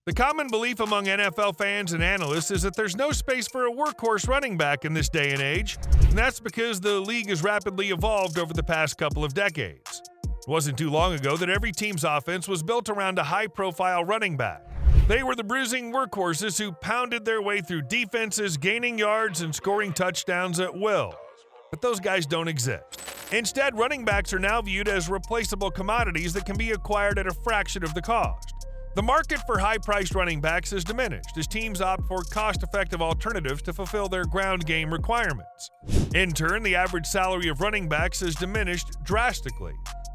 The common belief among NFL fans and analysts is that there's no space for a workhorse running back in this day and age, and that's because the league has rapidly evolved over the past couple of decades. It wasn't too long ago that every team's offense was built around a high-profile running back. They were the bruising workhorses who pounded their way through defenses, gaining yards and scoring touchdowns at will. But those guys don't exist. Instead, running backs are now viewed as replaceable commodities that can be acquired at a fraction of the cost. The market for high-priced running backs has diminished as teams opt for cost-effective alternatives to fulfill their ground game requirements. In turn, the average salary of running backs has diminished drastically.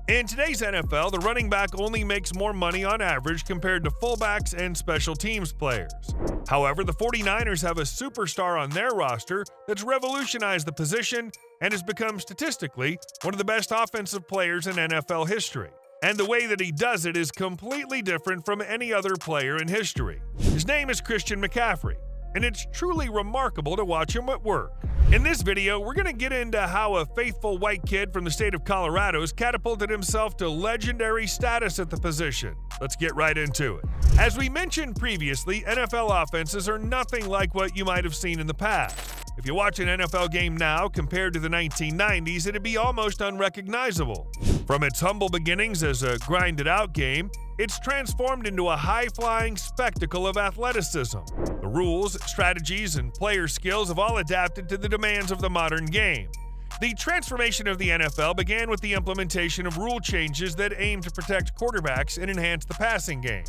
In today's NFL, the running back only makes more money on average compared to fullbacks and special teams players. However, the 49ers have a superstar on their roster that's revolutionized the position and has become statistically one of the best offensive players in NFL history. And the way that he does it is completely different from any other player in history. His name is Christian McCaffrey, and it's truly remarkable to watch him at work. In this video, we're going to get into how a faithful white kid from the state of Colorado has catapulted himself to legendary status at the position. Let's get right into it. As we mentioned previously, NFL offenses are nothing like what you might have seen in the past. If you watch an NFL game now compared to the 1990s, it'd be almost unrecognizable. From its humble beginnings as a grinded-out game, it's transformed into a high-flying spectacle of athleticism. The rules, strategies, and player skills have all adapted to the demands of the modern game. The transformation of the NFL began with the implementation of rule changes that aim to protect quarterbacks and enhance the passing game.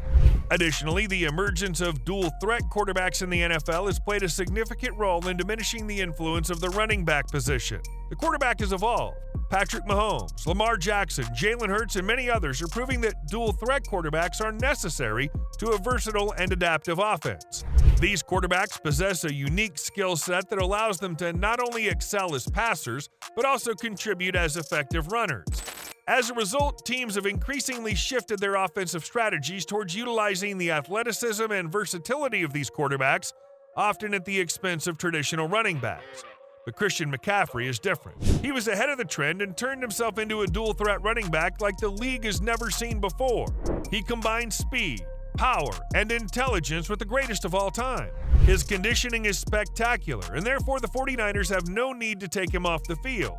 Additionally, the emergence of dual-threat quarterbacks in the NFL has played a significant role in diminishing the influence of the running back position. The quarterback has evolved. Patrick Mahomes, Lamar Jackson, Jalen Hurts, and many others are proving that dual-threat quarterbacks are necessary to a versatile and adaptive offense. These quarterbacks possess a unique skill set that allows them to not only excel as passers, but also contribute as effective runners. As a result, teams have increasingly shifted their offensive strategies towards utilizing the athleticism and versatility of these quarterbacks, often at the expense of traditional running backs. But Christian McCaffrey is different. He was ahead of the trend and turned himself into a dual-threat running back like the league has never seen before. He combines speed, power, and intelligence with the greatest of all time. His conditioning is spectacular, and therefore the 49ers have no need to take him off the field.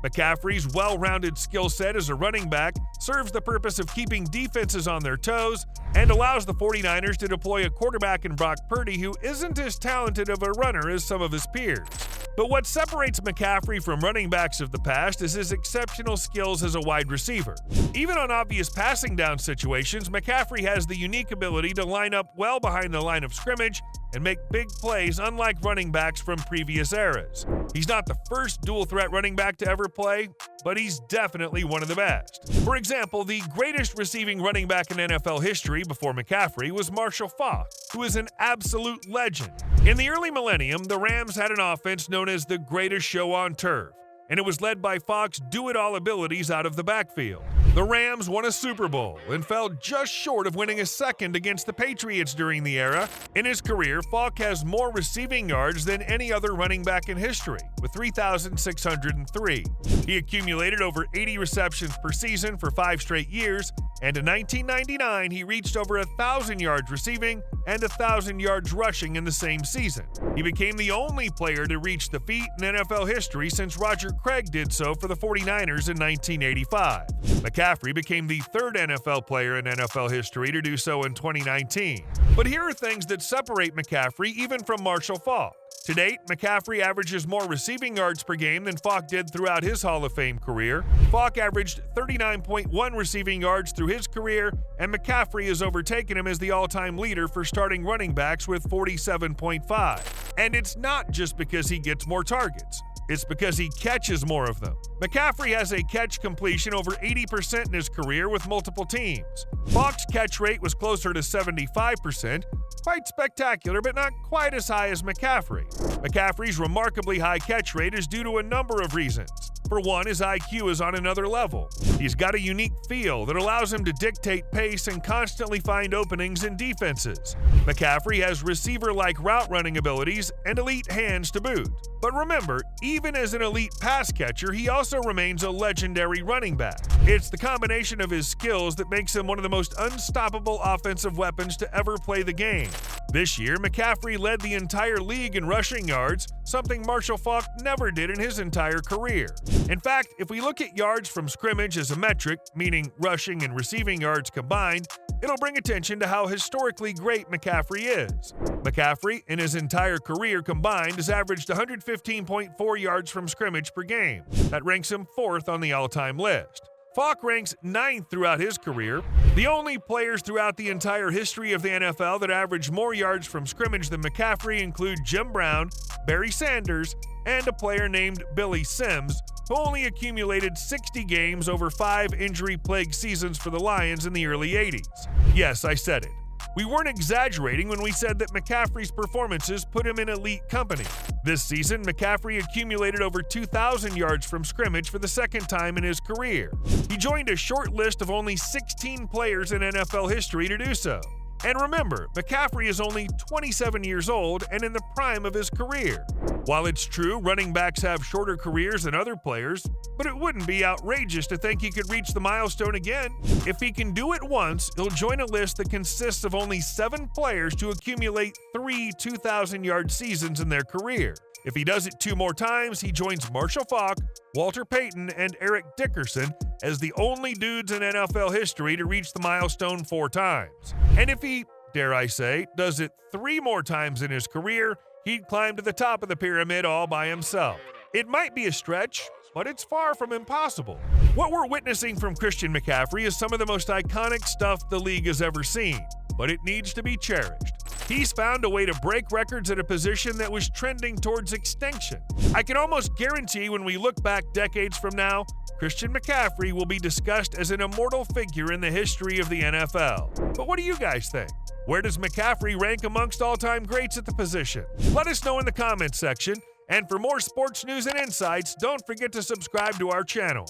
McCaffrey's well-rounded skill set as a running back serves the purpose of keeping defenses on their toes and allows the 49ers to deploy a quarterback in Brock Purdy who isn't as talented of a runner as some of his peers. But what separates McCaffrey from running backs of the past is his exceptional skills as a wide receiver. Even on obvious passing down situations, McCaffrey has the unique ability to line up well behind the line of scrimmage and make big plays unlike running backs from previous eras. He's not the first dual-threat running back to ever play, but he's definitely one of the best. For example, the greatest receiving running back in NFL history before McCaffrey was Marshall Faulk, who is an absolute legend. In the early millennium, the Rams had an offense known as the greatest show on turf, and it was led by Faulk's do-it-all abilities out of the backfield. The Rams won a Super Bowl and fell just short of winning a second against the Patriots during the era. In his career, Faulk has more receiving yards than any other running back in history, with 3,603. He accumulated over 80 receptions per season for 5 straight years, and in 1999, he reached over 1,000 yards receiving and 1,000 yards rushing in the same season. He became the only player to reach the feat in NFL history since Roger Craig did so for the 49ers in 1985. McCaffrey became the third NFL player in NFL history to do so in 2019. But here are things that separate McCaffrey even from Marshall Faulk. To date, McCaffrey averages more receiving yards per game than Faulk did throughout his Hall of Fame career. Faulk averaged 39.1 receiving yards through his career, and McCaffrey has overtaken him as the all-time leader for starting running backs with 47.5. And it's not just because he gets more targets. It's because he catches more of them. McCaffrey has a catch completion over 80% in his career with multiple teams. Faulk's catch rate was closer to 75%, quite spectacular but not quite as high as McCaffrey. McCaffrey's remarkably high catch rate is due to a number of reasons. For one, his IQ is on another level. He's got a unique feel that allows him to dictate pace and constantly find openings in defenses. McCaffrey has receiver-like route running abilities and elite hands to boot. But remember, even as an elite pass catcher, he also remains a legendary running back. It's the combination of his skills that makes him one of the most unstoppable offensive weapons to ever play the game. This year, McCaffrey led the entire league in rushing yards, something Marshall Faulk never did in his entire career. In fact, if we look at yards from scrimmage as a metric, meaning rushing and receiving yards combined, it'll bring attention to how historically great McCaffrey is. McCaffrey, in his entire career combined, has averaged 115.4 yards from scrimmage per game. That ranks him 4th on the all-time list. Faulk ranks 9th throughout his career. The only players throughout the entire history of the NFL that average more yards from scrimmage than McCaffrey include Jim Brown, Barry Sanders, and a player named Billy Sims, who only accumulated 60 games over 5 injury-plagued seasons for the Lions in the early 80s. Yes, I said it. We weren't exaggerating when we said that McCaffrey's performances put him in elite company. This season, McCaffrey accumulated over 2,000 yards from scrimmage for the second time in his career. He joined a short list of only 16 players in NFL history to do so. And remember, McCaffrey is only 27 years old and in the prime of his career. While it's true running backs have shorter careers than other players, but it wouldn't be outrageous to think he could reach the milestone again. If he can do it once, he'll join a list that consists of only 7 players to accumulate 3 2,000-yard seasons in their career. If he does it 2 more times, he joins Marshall Faulk, Walter Payton, and Eric Dickerson as the only dudes in NFL history to reach the milestone 4 times. And if he, dare I say, does it 3 more times in his career, he'd climb to the top of the pyramid all by himself. It might be a stretch, but it's far from impossible. What we're witnessing from Christian McCaffrey is some of the most iconic stuff the league has ever seen, but it needs to be cherished. He's found a way to break records at a position that was trending towards extinction. I can almost guarantee when we look back decades from now, Christian McCaffrey will be discussed as an immortal figure in the history of the NFL. But what do you guys think? Where does McCaffrey rank amongst all-time greats at the position? Let us know in the comments section. And for more sports news and insights, don't forget to subscribe to our channel.